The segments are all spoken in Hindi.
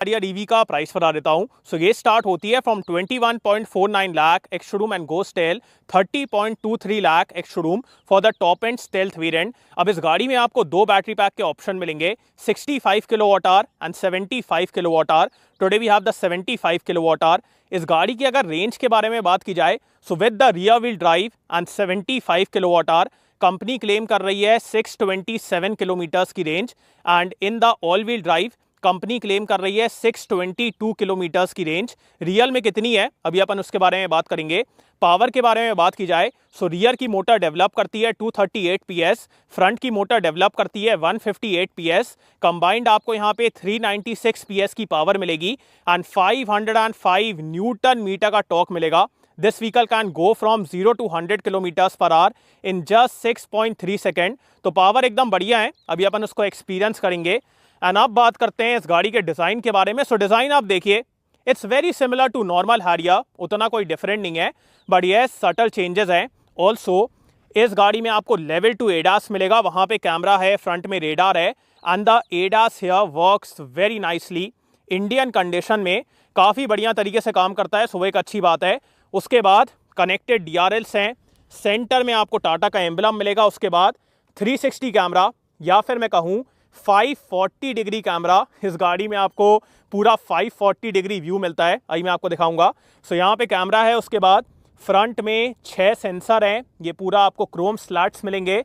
हारियर ईवी का प्राइस बता देता हूँ। सो ये स्टार्ट होती है from 21.49 lakh ex showroom and goes till 30.23 lakh ex showroom for the top end stealth variant. अब इस गाड़ी में आपको दो बैटरी पैक के ऑप्शन मिलेंगे, 65 kilowatt hour and 75 kilowatt hour. Today we have the 75 kilowatt hour. इस गाड़ी की अगर रेंज के बारे में बात की जाए, so with the rear wheel drive and 75 kilowatt our, company claim कर रही है 627 किलोमीटर्स की range, and in the all wheel drive company claim कर रही है 622 किलोमीटर्स की रेंज। रियल में कितनी है अभी अपन उसके बारे में बात करेंगे। पावर के बारे में बात की जाए, सो रियर की मोटर डेवलप करती है 238 PS, फ्रंट की मोटर डेवलप करती है 158 PS। कंबाइंड आपको यहाँ पे 396 PS की पावर मिलेगी एंड 505 न्यूटन मीटर का टॉर्क मिलेगा। This vehicle can go from 0 to 100 kilometres per hour in just 6.3 second. तो पावर एकदम बढ़िया है, अभी अपन उसको एक्सपीरियंस करेंगे। एंड अब बात करते हैं इस गाड़ी के डिज़ाइन के बारे में। सो डिज़ाइन आप देखिए, it's very similar to normal Harrier, उतना कोई डिफरेंट नहीं है, बट ये सटल चेंजेस हैं। ऑल्सो इस गाड़ी में आपको लेवल 2 एडास मिलेगा, वहाँ पे कैमरा है, फ्रंट में रेडार है, and the ADAS here works very nicely. Indian condition में काफ़ी बढ़िया तरीके से काम करता है, सो वो एक अच्छी बात है। उसके बाद कनेक्टेड DRLs हैं, सेंटर में आपको टाटा का एम्बलम मिलेगा। उसके बाद 360 कैमरा, या फिर मैं कहूँ 540 डिग्री कैमरा। इस गाड़ी में आपको पूरा 540 डिग्री व्यू मिलता है, अभी मैं आपको दिखाऊंगा। सो यहाँ पे कैमरा है। उसके बाद फ्रंट में 6 सेंसर हैं, ये पूरा आपको क्रोम स्लैट्स मिलेंगे।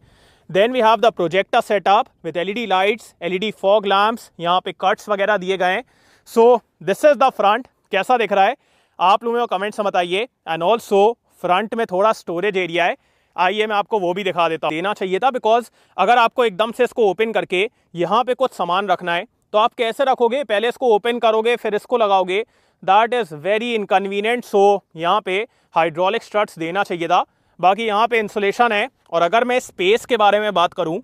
Then we have the projector setup with LED lights, LED fog lamps, यहाँ पे कट्स वगैरह दिए गए हैं। So this is the front. कैसा दिख रहा है आप लोगों को कमेंट्स में बताइए। एंड ऑल्सो फ्रंट में थोड़ा स्टोरेज एरिया है, आइए मैं आपको वो भी दिखा देता हूँ। देना चाहिए था, बिकॉज अगर आपको एकदम से इसको ओपन करके यहाँ पे कुछ सामान रखना है तो आप कैसे रखोगे, पहले इसको ओपन करोगे फिर इसको लगाओगे, दैट इज़ वेरी इनकन्वीनियंट। सो यहाँ पे हाइड्रोलिक स्ट्रट्स देना चाहिए था। बाकी यहाँ पे इंसुलेशन है। और अगर मैं स्पेस के बारे में बात करूँ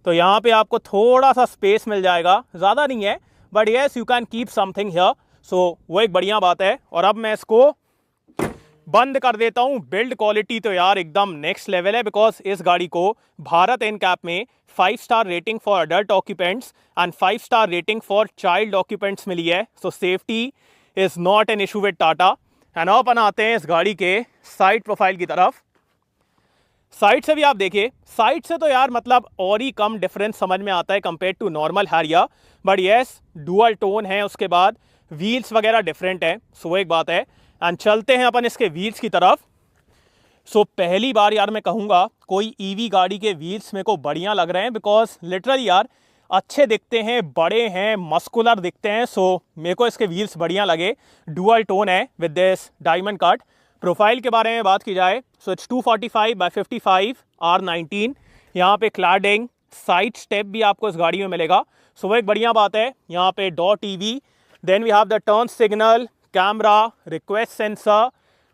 तो यहाँ पे आपको थोड़ा सा स्पेस मिल जाएगा, ज़्यादा नहीं है, but yes you can keep something here. So वो एक बढ़िया बात है। और अब मैं इसको बंद कर देता हूं। बिल्ड क्वालिटी तो यार एकदम नेक्स्ट लेवल है, बिकॉज इस गाड़ी को भारत एनकैप में 5 star rating for adult occupants and 5 star rating for child occupants मिली है। So safety is not an issue with Tata. And अब अपन आते हैं इस गाड़ी के साइड प्रोफाइल की तरफ। साइड से भी आप देखिए, साइड से तो यार मतलब और ही कम डिफरेंस समझ में आता है compare to normal Harrier, but yes dual tone है। उसके बाद व्हील्स वगैरह डिफरेंट है, सो वो एक बात है। एंड चलते हैं अपन इसके व्हील्स की तरफ। सो पहली बार यार मैं कहूँगा कोई ईवी गाड़ी के व्हील्स मेरे को बढ़िया लग रहे हैं, बिकॉज लिटरली यार अच्छे दिखते हैं, बड़े हैं, मस्कुलर दिखते हैं। सो मेरे को इसके व्हील्स बढ़िया लगे। डुअल टोन है with this diamond cut. Profile के बारे में बात की जाए, सो इट्स 245/55 R19। यहाँ पे क्लैडिंग, साइड स्टेप भी आपको इस गाड़ी में मिलेगा, सो वो एक बढ़िया बात है। यहाँ पे dot EV, then we have the turn signal, camera, request sensor,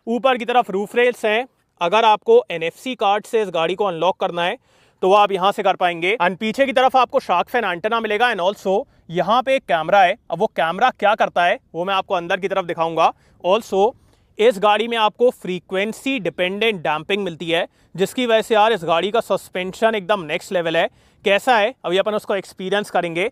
ऊपर की तरफ रूफ रेल्स हैं। अगर आपको NFC कार्ड से इस गाड़ी को अनलॉक करना है तो वो आप यहाँ से कर पाएंगे। एंड पीछे की तरफ आपको शार्क फैन एंटेना मिलेगा। एंड ऑल्सो यहाँ पे एक कैमरा है। अब वो कैमरा क्या करता है वो मैं आपको अंदर की तरफ दिखाऊंगा। ऑल्सो इस गाड़ी में आपको फ्रीक्वेंसी डिपेंडेंट डैम्पिंग मिलती है, जिसकी वजह से यार इस गाड़ी का सस्पेंशन एकदम नेक्स्ट लेवल है। कैसा है अभी अपन उसको एक्सपीरियंस करेंगे।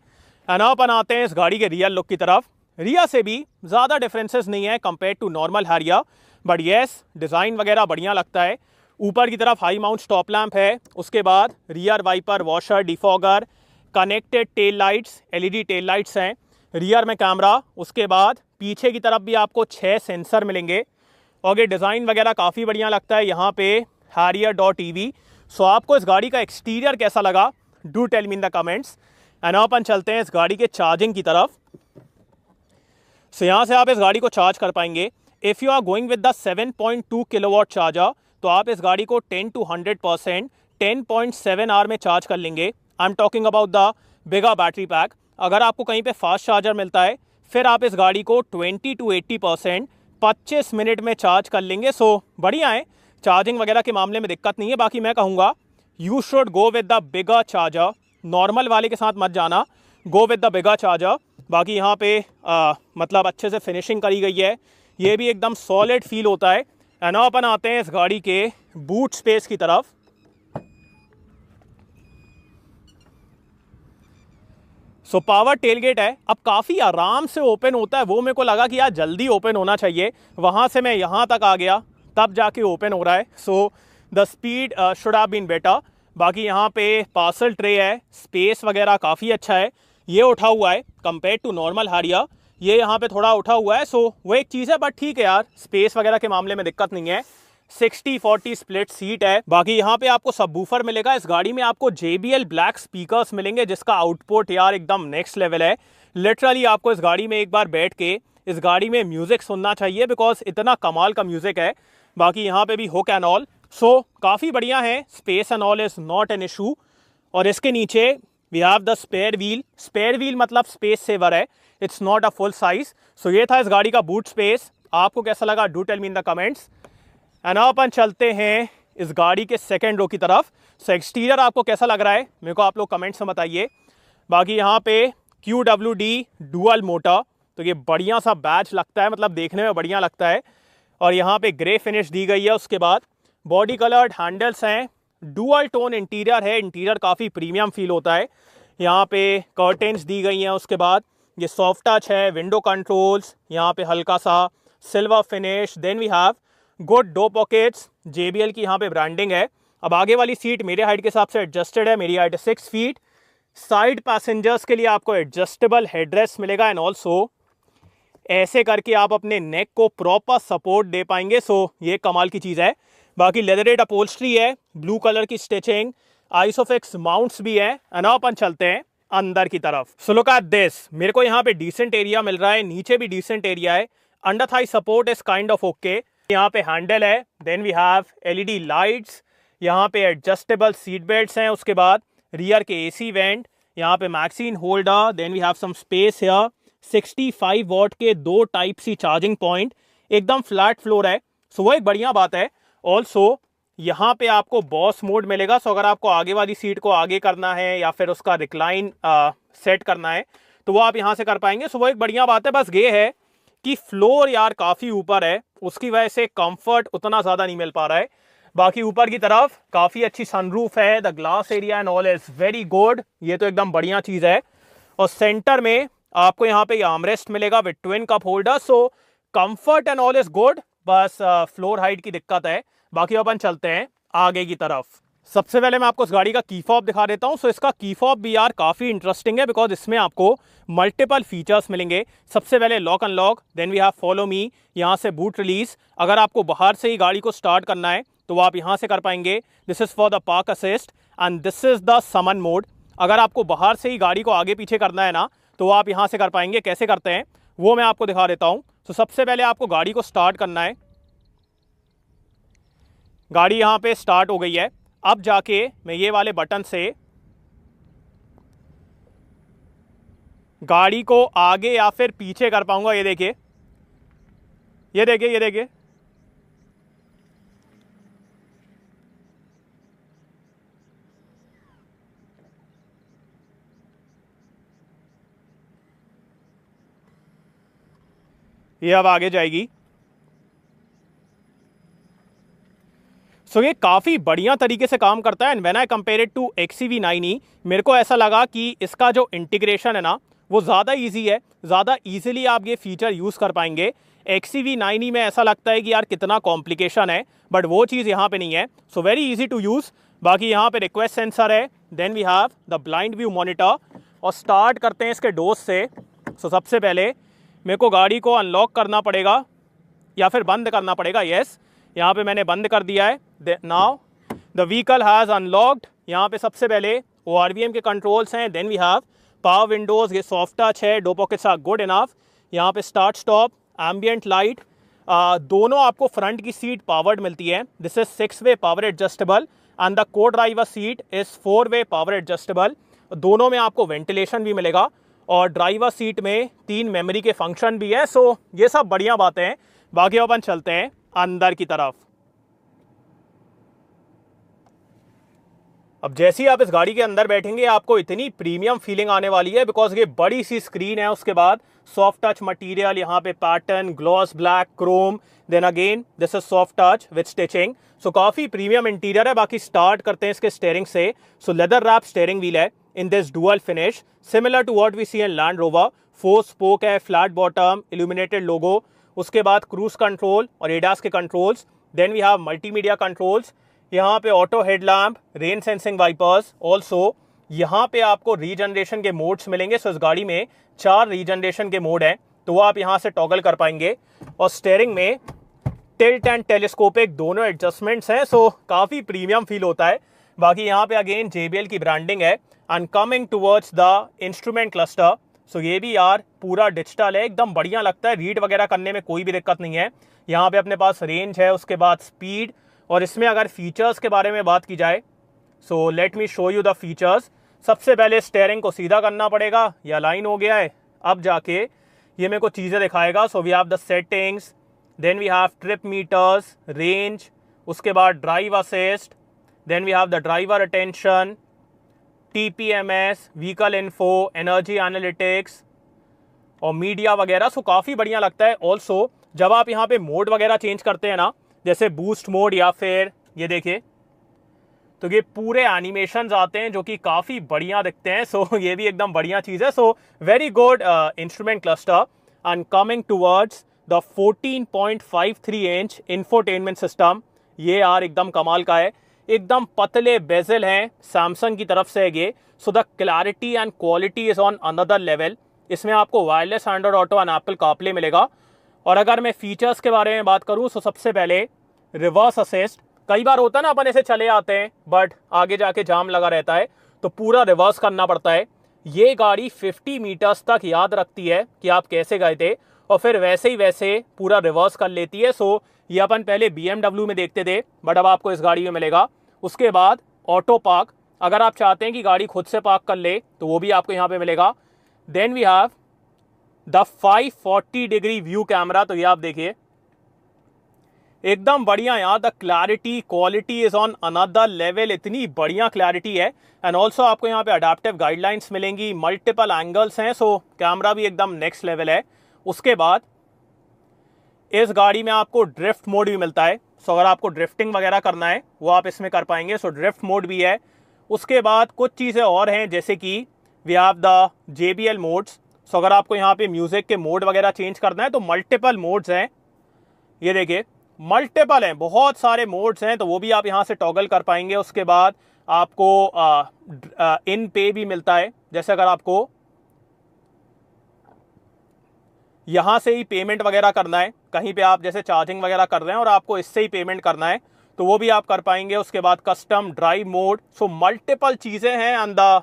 एंड अपन आते हैं इस गाड़ी के रियल लुक की तरफ। रिया से भी ज़्यादा डिफरेंसेस नहीं है compare to normal Harrier, but yes design वगैरह बढ़िया लगता है। ऊपर की तरफ हाई माउंट स्टॉप लैंप है। उसके बाद rear wiper, washer, defogger, connected tail lights, LED tail lights हैं। रियर में कैमरा। उसके बाद पीछे की तरफ भी आपको 6 सेंसर मिलेंगे। और ये डिज़ाइन वगैरह काफ़ी बढ़िया लगता है। यहाँ पे harrier.ev। सो आपको इस गाड़ी का एक्सटीरियर कैसा लगा, do tell me in the comments. And अपन चलते हैं इस गाड़ी के चार्जिंग की तरफ। सो यहाँ से आप इस गाड़ी को चार्ज कर पाएंगे। If you are going with the 7.2 kilowatt charger तो आप इस गाड़ी को 10 to 100% 10.7 आवर में चार्ज कर लेंगे। I am talking about the bigger battery pack. अगर आपको कहीं पे फास्ट चार्जर मिलता है फिर आप इस गाड़ी को 20 to 80% 25 मिनट में चार्ज कर लेंगे। सो बढ़िया है, चार्जिंग वगैरह के मामले में दिक्कत नहीं है। बाकी मैं कहूँगा you should go with the bigger charger, normal वाले के साथ मत जाना, go with the bigger charger. बाकी यहाँ पे मतलब अच्छे से फिनिशिंग करी गई है, ये भी एकदम सॉलिड फील होता है। एंड अब अपन आते हैं इस गाड़ी के बूट स्पेस की तरफ। सो पावर टेलगेट है, अब काफ़ी आराम से ओपन होता है। वो मेरे को लगा कि यार जल्दी ओपन होना चाहिए, वहाँ से मैं यहाँ तक आ गया तब जाके ओपन हो रहा है। So the speed should have been better. बाकी यहाँ पे पार्सल ट्रे है, स्पेस वगैरह काफ़ी अच्छा है। ये उठा हुआ है कंपेयर टू नॉर्मल हारिया, ये यहाँ पे थोड़ा उठा हुआ है। सो वो एक चीज़ है, बट ठीक है यार, स्पेस वगैरह के मामले में दिक्कत नहीं है। 60-40 स्प्लिट सीट है। बाकी यहाँ पे आपको सबवूफर मिलेगा। इस गाड़ी में आपको JBL ब्लैक स्पीकर्स मिलेंगे, जिसका आउटपुट यार एकदम नेक्स्ट लेवल है। लिटरली आपको इस गाड़ी में एक बार बैठ के इस गाड़ी में म्यूजिक सुनना चाहिए, बिकॉज इतना कमाल का म्यूजिक है। बाकी यहाँ पे भी हुक एंड ऑल, सो काफ़ी बढ़िया है। Space and all is not an issue. और इसके नीचे we have the spare wheel. Spare wheel मतलब स्पेस सेवर है, it's not a full size. So ये था इस गाड़ी का बूट स्पेस। आपको कैसा लगा, do tell me in the comments. And अपन चलते हैं इस गाड़ी के सेकेंड रो की तरफ। सो एक्सटीरियर आपको कैसा लग रहा है मेरे को आप लोग कमेंट्स में बताइए। बाकी यहाँ पे QWD डुअल मोटर, तो ये बढ़िया सा बैच लगता है, मतलब देखने में बढ़िया लगता है। और यहाँ पे ग्रे फिनिश दी गई है। उसके बाद बॉडी कलर्ड हैंडल्स हैं, डुअल टोन इंटीरियर है, इंटीरियर काफ़ी प्रीमियम फील होता है। यहाँ पे कर्टेन्स दी गई हैं। उसके बाद ये सॉफ्ट टच है, विंडो कंट्रोल्स, यहाँ पे हल्का सा silver finish. Then we have good door pockets, JBL की यहाँ पे ब्रांडिंग है। अब आगे वाली सीट मेरे हाइट के हिसाब से एडजस्टेड है, मेरी हाइट 6 फीट। साइड पैसेंजर्स के लिए आपको एडजस्टेबल हेडरेस्ट मिलेगा एंड ऑल्सो ऐसे करके आप अपने नेक को प्रॉपर सपोर्ट दे पाएंगे। सो ये कमाल की चीज़ है। बाकी लेदरेट अपहोल्स्ट्री है, ब्लू कलर की स्टिचिंग, आइसोफिक्स माउंट्स भी है। एंड अपन चलते हैं अंदर की तरफ। सो लुक एट दिस, मेरे को यहाँ पे डिसेंट एरिया मिल रहा है, नीचे भी डिसेंट एरिया है। Under thigh support is kind of okay. यहाँ पे हैंडल है, then we have LED lights, यहाँ पे एडजस्टेबल सीट बेल्ट्स हैं। उसके बाद रियर के AC वेंट, यहाँ पे magazine holder, then we have some space here. 65 watt के 2 टाइप सी चार्जिंग पॉइंट, एकदम फ्लैट फ्लोर है। सो वो एक बढ़िया बात है। ऑल्सो यहाँ पे आपको बॉस मोड मिलेगा। सो अगर आपको आगे वाली सीट को आगे करना है या फिर उसका रिक्लाइन सेट करना है तो वो आप यहाँ से कर पाएंगे। सो वो एक बढ़िया बात है। बस ये है कि फ्लोर यार काफ़ी ऊपर है, उसकी वजह से कंफर्ट उतना ज़्यादा नहीं मिल पा रहा है। बाकी ऊपर की तरफ काफ़ी अच्छी सनरूफ है, the glass area and all is very good, ये तो एकदम बढ़िया चीज़ है। और सेंटर में आपको यहाँ पे आर्मरेस्ट मिलेगा with twin cup holder. So comfort and all is good, बस फ्लोर हाइट की दिक्कत है। बाकी अपन चलते हैं आगे की तरफ। सबसे पहले मैं आपको इस गाड़ी का की फॉब दिखा देता हूं। सो इसका की फॉब भी यार काफ़ी इंटरेस्टिंग है, बिकॉज इसमें आपको मल्टीपल फीचर्स मिलेंगे। सबसे पहले lock unlock, then we have follow me, यहाँ से बूट रिलीज। अगर आपको बाहर से ही गाड़ी को स्टार्ट करना है तो वो आप यहाँ से कर पाएंगे। This is for the park assist and this is the summon mode. अगर आपको बाहर से ही गाड़ी को आगे पीछे करना है ना तो वो आप यहाँ से कर पाएंगे। कैसे करते हैं वो मैं आपको दिखा देता हूँ। तो सबसे पहले आपको गाड़ी को स्टार्ट करना है, गाड़ी यहाँ पे स्टार्ट हो गई है। अब जाके मैं ये वाले बटन से गाड़ी को आगे या फिर पीछे कर पाऊंगा। ये देखिए, ये देखिए, ये देखिए, ये अब आगे जाएगी। सो ये काफ़ी बढ़िया तरीके से काम करता है। And when I compare it to XCV9e, मेरे को ऐसा लगा कि इसका जो इंटीग्रेशन है ना वो ज़्यादा इजी है, ज़्यादा इजीली आप ये फीचर यूज़ कर पाएंगे। XCV9e में ऐसा लगता है कि यार कितना कॉम्प्लिकेशन है, बट वो चीज़ यहाँ पे नहीं है। So very easy to use. बाकी यहाँ पे रिक्वेस्ट सेंसर है, then we have the blind view monitor. और स्टार्ट करते हैं इसके डोर्स से। सो सबसे पहले मेरे को गाड़ी को अनलॉक करना पड़ेगा या फिर बंद करना पड़ेगा। येस, यहाँ पे मैंने बंद कर दिया है। Now the vehicle has unlocked. यहाँ पे सबसे पहले ORVM के कंट्रोल्स हैं, then we have power windows, ये सॉफ्ट टच है, door pockets are good enough. यहाँ पे स्टार्ट स्टॉप, एम्बियंट लाइट, दोनों आपको फ्रंट की सीट पावर्ड मिलती है। दिस इज 6-वे power adjustable and the co driver seat is 4-वे पावर एडजस्टेबल। दोनों में आपको वेंटिलेशन भी मिलेगा और ड्राइवर सीट में 3 मेमोरी के फंक्शन भी है। सो ये सब बढ़िया बातें हैं। बाकी अपन चलते हैं अंदर की तरफ। अब जैसे ही आप इस गाड़ी के अंदर बैठेंगे आपको इतनी प्रीमियम फीलिंग आने वाली है, बिकॉज ये बड़ी सी स्क्रीन है। उसके बाद सॉफ्ट टच मटेरियल, यहाँ पे pattern, gloss black, chrome, then again this is soft touch with stitching. So काफ़ी प्रीमियम इंटीरियर है। बाकी स्टार्ट करते हैं इसके स्टेयरिंग से। सो लेदर रैप स्टेयरिंग व्हील है, in this dual finish, similar to what we see in Land Rover. 4 spoke है, flat bottom, illuminated logo. उसके बाद cruise control और ADAS के controls. Then we have multimedia controls. यहाँ पे auto headlamp, rain sensing wipers. Also यहाँ पे आपको रीजनरेशन के मोड्स मिलेंगे. सो इस गाड़ी में 4 रीजनरेशन के मोड हैं, तो वो आप यहाँ से टॉगल कर पाएंगे. और स्टेयरिंग में टिल्ट एंड टेलीस्कोपिक दोनों एडजस्टमेंट्स हैं, सो काफ़ी प्रीमियम फील होता है. बाकी यहाँ पे अगेन JBL की ब्रांडिंग है. And coming towards the instrument cluster, so ये भी यार पूरा डिजिटल है, एकदम बढ़िया लगता है. रीड वगैरह करने में कोई भी दिक्कत नहीं है. यहाँ पे अपने पास रेंज है, उसके बाद स्पीड. और इसमें अगर फीचर्स के बारे में बात की जाए, so let me show you the features. सबसे पहले स्टेयरिंग को सीधा करना पड़ेगा, या लाइन हो गया है. अब जाके ये मेरे को चीज़ें दिखाएगा. So we have the settings, then we have trip meters, range, उसके बाद drive assist, then we have the driver attention, TPMS, vehicle info, energy analytics और मीडिया वगैरह. सो काफ़ी बढ़िया लगता है. ऑल्सो जब आप यहाँ पे मोड वगैरह चेंज करते हैं ना, जैसे बूस्ट मोड या फिर ये देखिए, तो ये पूरे एनिमेशंस आते हैं जो कि काफ़ी बढ़िया दिखते हैं. सो ये भी एकदम बढ़िया चीज़ है. So very good instrument cluster. And coming towards the 14.53 inch infotainment system, ये यार एकदम कमाल का है. एकदम पतले बेजल हैं सैमसंग की तरफ से ये. So the clarity and quality is on another level. इसमें आपको wireless Android auto and Apple CarPlay मिलेगा. और अगर मैं फीचर्स के बारे में बात करूँ, तो सबसे पहले रिवर्स असिस्ट. कई बार होता है ना, अपन ऐसे चले आते हैं बट आगे जाके जाम लगा रहता है, तो पूरा रिवर्स करना पड़ता है. ये गाड़ी 50 मीटर्स तक याद रखती है कि आप कैसे गए थे, और फिर वैसे ही वैसे पूरा रिवर्स कर लेती है. सो ये अपन पहले BMW में देखते थे, बट अब आपको इस गाड़ी में मिलेगा. उसके बाद ऑटो पार्क, अगर आप चाहते हैं कि गाड़ी खुद से पार्क कर ले तो वो भी आपको यहाँ पे मिलेगा. Then we have the 540 degree view camera. तो ये आप देखिए एकदम बढ़िया यार. The clarity quality is on another level, इतनी बढ़िया क्लैरिटी है. एंड ऑल्सो आपको यहाँ पे अडेप्टिव गाइडलाइंस मिलेंगी, मल्टीपल एंगल्स हैं, सो कैमरा भी एकदम नेक्स्ट लेवल है. उसके बाद इस गाड़ी में आपको ड्रिफ्ट मोड भी मिलता है. सो अगर आपको ड्रिफ्टिंग वगैरह करना है वो आप इसमें कर पाएंगे. सो ड्रिफ्ट मोड भी है. उसके बाद कुछ चीज़ें और हैं, जैसे कि we have the JBL modes. So अगर आपको यहाँ पे म्यूज़िक के मोड वगैरह चेंज करना है तो मल्टीपल मोड्स हैं. ये देखिए मल्टीपल हैं, बहुत सारे मोड्स हैं, तो वो भी आप यहाँ से टॉगल कर पाएंगे. उसके बाद आपको इन पे भी मिलता है. जैसे अगर आपको यहाँ से ही पेमेंट वगैरह करना है, कहीं पे आप जैसे चार्जिंग वगैरह कर रहे हैं और आपको इससे ही पेमेंट करना है, तो वो भी आप कर पाएंगे. उसके बाद custom drive mode. So multiple चीज़ें हैं and the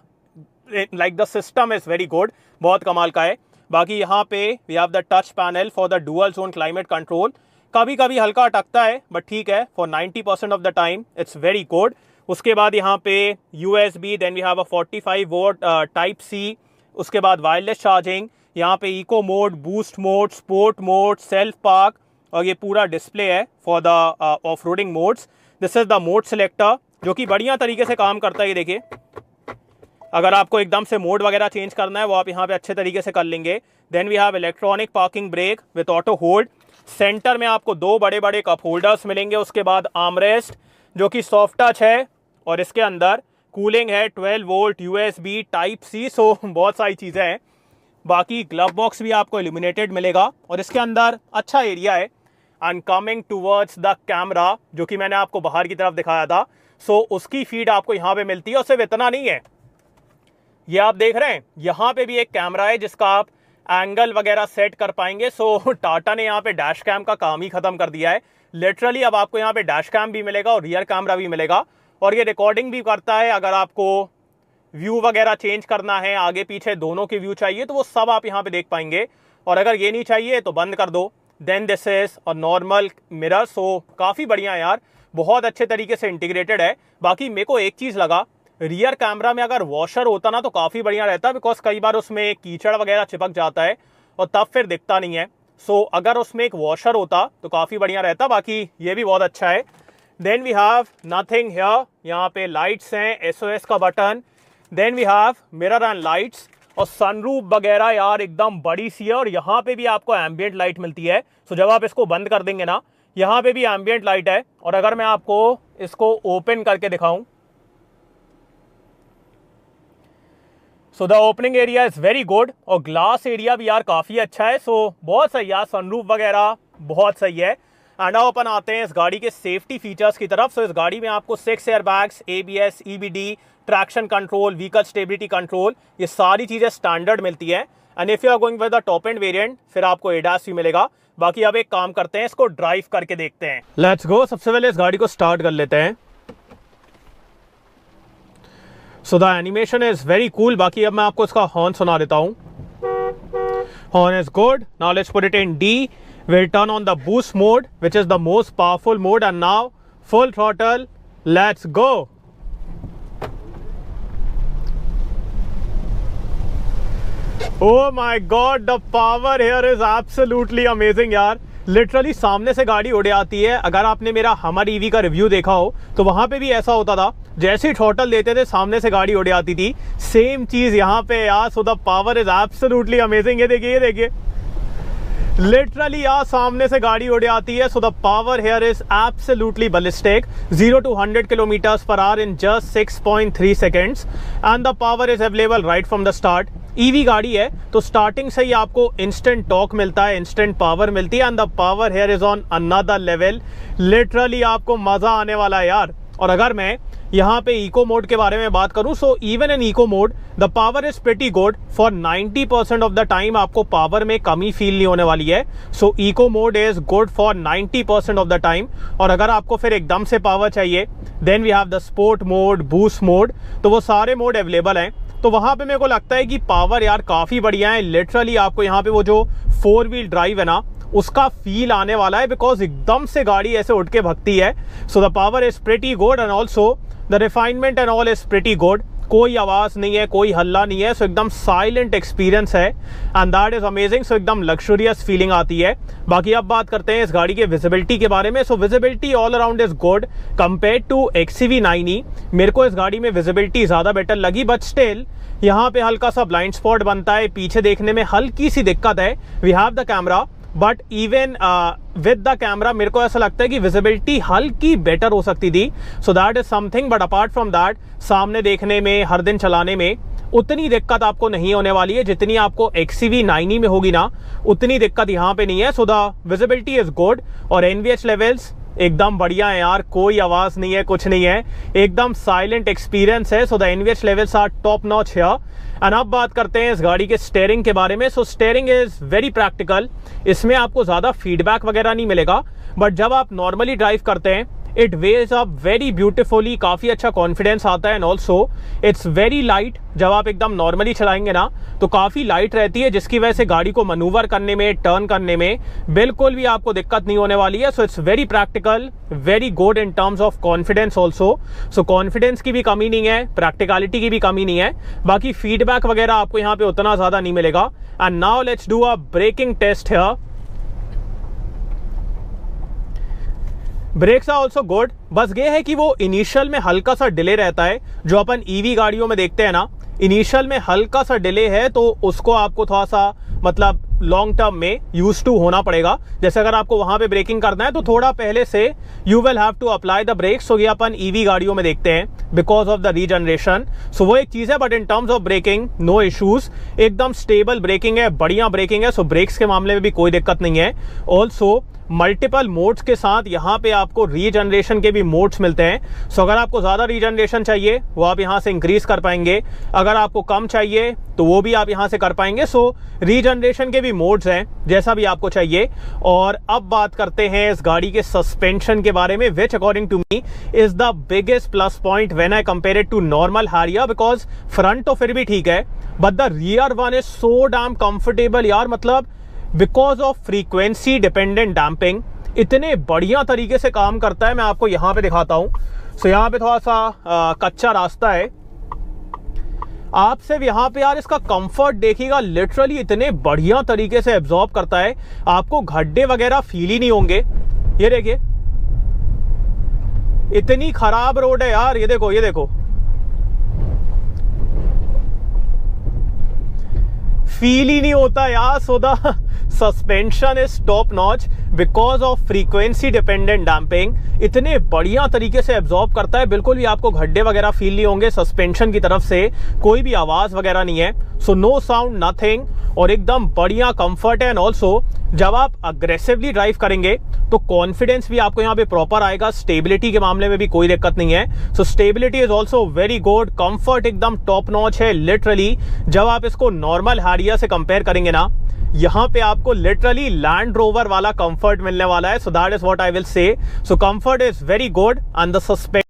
like the system is very good, बहुत कमाल का है. बाकी यहाँ पे we have the touch panel for the dual zone climate control. कभी कभी हल्का अटकता है बट ठीक है, for 90% of the time it's very good. उसके बाद यहाँ पे USB, then we have a 45 volt type C. उसके बाद वायरलेस चार्जिंग, यहाँ पे eco mode, boost mode, sport mode, self park, और ये पूरा डिस्प्ले है for the off roading modes. This is the mode selector जो कि बढ़िया तरीके से काम करता है. ये देखिए, अगर आपको एकदम से मोड वगैरह चेंज करना है वो आप यहाँ पे अच्छे तरीके से कर लेंगे. Then we have electronic parking brake with auto hold. Centre में आपको 2 बड़े बड़े कप होल्डर्स मिलेंगे. उसके बाद आर्मरेस्ट जो कि सॉफ्ट टच है, और इसके अंदर कूलिंग है, 12 वोल्ट, USB टाइप C. सो बहुत सारी चीज़ें हैं. बाकी ग्लव बॉक्स भी आपको इल्यूमिनेटेड मिलेगा और इसके अंदर अच्छा एरिया है. And coming towards the camera, जो कि मैंने आपको बाहर की तरफ दिखाया था, सो उसकी फीड आपको यहाँ पे मिलती है. और सिर्फ इतना नहीं है, ये आप देख रहे हैं यहाँ पे भी एक कैमरा है जिसका आप एंगल वगैरह सेट कर पाएंगे. सो टाटा ने यहाँ पे डैश कैम का काम ही खत्म कर दिया है लिटरली. अब आपको यहाँ पे डैश कैम भी मिलेगा और रियर कैमरा भी मिलेगा, और ये रिकॉर्डिंग भी करता है. अगर आपको व्यू वगैरह चेंज करना है, आगे पीछे दोनों के व्यू चाहिए, तो वो सब आप यहाँ पे देख पाएंगे. और अगर ये नहीं चाहिए तो बंद कर दो. Then this is a normal mirror. So काफ़ी बढ़िया यार, बहुत अच्छे तरीके से इंटीग्रेटेड है. बाकी मेरे को एक चीज़ लगा, रियर कैमरा में अगर वॉशर होता ना तो काफ़ी बढ़िया रहता, बिकॉज कई बार उसमें कीचड़ वगैरह चिपक जाता है और तब फिर दिखता नहीं है. सो अगर उसमें एक वॉशर होता तो काफ़ी बढ़िया रहता. बाकी ये भी बहुत अच्छा है. Then we have nothing here. यहाँ पे लाइट्स हैं, SOS का button. Then we have mirror and lights, और सनरूफ वगैरह यार एकदम बड़ी सी है. और यहाँ पे भी आपको एम्बियंट लाइट मिलती है. सो जब आप इसको बंद कर देंगे ना, यहाँ पे भी एम्बियंट लाइट है. और अगर मैं आपको इसको ओपन करके दिखाऊं, so the opening area is very good और ग्लास एरिया भी यार काफ़ी अच्छा है। सो बहुत सही यार, सनरूफ वगैरह बहुत सही है। एंड अब अपन आते हैं इस गाड़ी के सेफ्टी फीचर्स की तरफ। सो इस गाड़ी में आपको 6 airbags, ABS, EBD, traction control, vehicle stability control, ये सारी चीज़ें स्टैंडर्ड मिलती हैं। And if you are going with the top end variant फिर आपको ADAS भी मिलेगा। बाकी अब एक काम करते हैं, इसको ड्राइव करके देखते हैं। Let's go. सबसे पहले इस गाड़ी को स्टार्ट कर लेते हैं। So the animation is very cool. बाकी अब मैं आपको इसका हॉर्न सुना देता हूँ। Horn is good. Now let's put it in D. We'll turn on the boost mode, which is the most powerful mode, and now full throttle. Let's go. Oh my God, the power here is absolutely amazing यार। लिटरली सामने से गाड़ी उड़ आती है। अगर आपने मेरा हमर EV का रिव्यू देखा हो तो वहां पे भी ऐसा होता था, जैसे ही थ्रॉटल देते थे सामने से गाड़ी उड़ आती थी। सेम चीज यहाँ पे यार। So the power is absolutely amazing. ये देखिए, ये देखिए, लिटरली यार सामने से गाड़ी उड़ आती है। So the power here is absolutely ballistic. 0 to 100 km/h in just 6.3 seconds and the power is available right from the start. EV गाड़ी है तो स्टार्टिंग से ही आपको इंस्टेंट टॉर्क मिलता है, इंस्टेंट पावर मिलती है and the power here is on another level. Literally आपको मजा आने वाला है यार। और अगर मैं यहाँ पे इको मोड के बारे में बात करूं, so even in eco mode the power is pretty good. For 90% of the time आपको पावर में कमी फील नहीं होने वाली है। So eco mode is good for 90% of the time. और अगर आपको फिर एकदम से पावर चाहिए then we have the sport mode, boost mode, तो वो सारे मोड अवेलेबल हैं। तो वहां पे मेरे को लगता है कि पावर यार काफ़ी बढ़िया है। लिटरली आपको यहाँ पे वो जो 4 व्हील ड्राइव है ना, उसका फील आने वाला है, बिकॉज एकदम से गाड़ी ऐसे उठ के भगती है। So the power is pretty good and also the refinement and all is pretty good. कोई आवाज़ नहीं है, कोई हल्ला नहीं है। सो एकदम साइलेंट एक्सपीरियंस है एंड दैट इज अमेजिंग। सो एकदम लग्जरियस फीलिंग आती है। बाकी अब बात करते हैं इस गाड़ी के विजिबिलिटी के बारे में। So visibility all around is good compare to XCV 9e। मेरे को इस गाड़ी में विजिबिलिटी ज़्यादा बेटर लगी, बट स्टिल यहाँ पे हल्का सा ब्लाइंड स्पॉट बनता है, पीछे देखने में हल्की सी दिक्कत है। We have the camera, but even with the camera मेरे को ऐसा लगता है कि विजिबिलिटी हल्की बेटर हो सकती थी। So that is something, but apart from that सामने देखने में, हर दिन चलाने में उतनी दिक्कत आपको नहीं होने वाली है जितनी आपको XCV 9e में होगी ना, उतनी दिक्कत यहाँ पे नहीं है। So the visibility is good और NVH लेवल्स एकदम बढ़िया है यार। कोई आवाज़ नहीं है, कुछ नहीं है, एकदम साइलेंट एक्सपीरियंस है। So the NVH levels are top notch here. And अब बात करते हैं इस गाड़ी के स्टीयरिंग के बारे में। सो स्टीयरिंग इज़ वेरी प्रैक्टिकल। इसमें आपको ज़्यादा फीडबैक वगैरह नहीं मिलेगा, बट जब आप नॉर्मली ड्राइव करते हैं it weighs up very beautifully. काफ़ी अच्छा कॉन्फिडेंस आता है and also it's very light. जब आप एकदम नॉर्मली चलाएंगे ना तो काफ़ी लाइट रहती है, जिसकी वजह से गाड़ी को मनूवर करने में, टर्न करने में बिल्कुल भी आपको दिक्कत नहीं होने वाली है। So it's very practical, very good in terms of confidence also. So confidence की भी कमी नहीं है, प्रैक्टिकलिटी की भी कमी नहीं है। बाकी फीडबैक वगैरह आपको यहाँ पे उतना ज़्यादा नहीं मिलेगा। And now let's do a braking test here. Brakes are also good. बस ये है कि वो इनिशियल में हल्का सा डिले रहता है, जो अपन EV गाड़ियों में देखते हैं ना, इनिशियल में हल्का सा डिले है, तो उसको आपको थोड़ा सा मतलब लॉन्ग टर्म में यूज टू होना पड़ेगा। जैसे अगर आपको वहां पे ब्रेकिंग करना है तो थोड़ा पहले से you will have to apply the brakes. So ये अपन EV गाड़ियों में देखते हैं because of the regeneration. So वो एक चीज़ है, but in terms of braking no issues, एकदम स्टेबल ब्रेकिंग है, बढ़िया ब्रेकिंग है। सो ब्रेक्स के मामले में भी कोई दिक्कत नहीं है। ऑल्सो मल्टीपल मोड्स के साथ यहाँ पे आपको रीजनरेशन के भी मोड्स मिलते हैं। सो अगर आपको ज़्यादा रीजनरेशन चाहिए वो आप यहाँ से इंक्रीज कर पाएंगे, अगर आपको कम चाहिए तो वो भी आप यहाँ से कर पाएंगे। सो रीजनरेशन के भी मोड्स हैं, जैसा भी आपको चाहिए। और अब बात करते हैं इस गाड़ी के सस्पेंशन के बारे में, which according to me is the biggest plus point when I compare it to normal Harrier. Because front तो फिर भी ठीक है, but the rear one is so damn comfortable यार। मतलब because of frequency dependent damping इतने बढ़िया तरीके से काम करता है। मैं आपको यहाँ पे दिखाता हूँ। सो यहाँ पे थोड़ा सा कच्चा रास्ता है, आप सिर्फ यहाँ पे यार इसका कंफर्ट देखिएगा, लिटरली इतने बढ़िया तरीके से एब्जॉर्ब करता है, आपको गड्ढे वगैरह फील ही नहीं होंगे। ये देखिए, इतनी खराब रोड है यार, ये देखो, ये देखो, फील ही नहीं होता यार। So the suspension is top notch because of frequency dependent damping. इतने बढ़िया तरीके से एब्जॉर्ब करता है, बिल्कुल भी आपको गड्ढे वगैरह फील नहीं होंगे सस्पेंशन की तरफ से, कोई भी आवाज वगैरह नहीं है। सो नो साउंड नथिंग, और एकदम बढ़िया कंफर्ट है। एंड ऑल्सो जब आप अग्रेसिवली ड्राइव करेंगे तो कॉन्फिडेंस भी आपको यहाँ पे प्रॉपर आएगा। स्टेबिलिटी के मामले में भी कोई दिक्कत नहीं है। So stability is also very good, comfort एकदम टॉप नॉच है। लिटरली जब आप इसको नॉर्मल हारिया से कंपेयर करेंगे ना, यहाँ पे आपको लिटरली लैंड रोवर वाला कंफर्ट मिलने वाला है। So that is what I will say. So comfort is very good and the suspension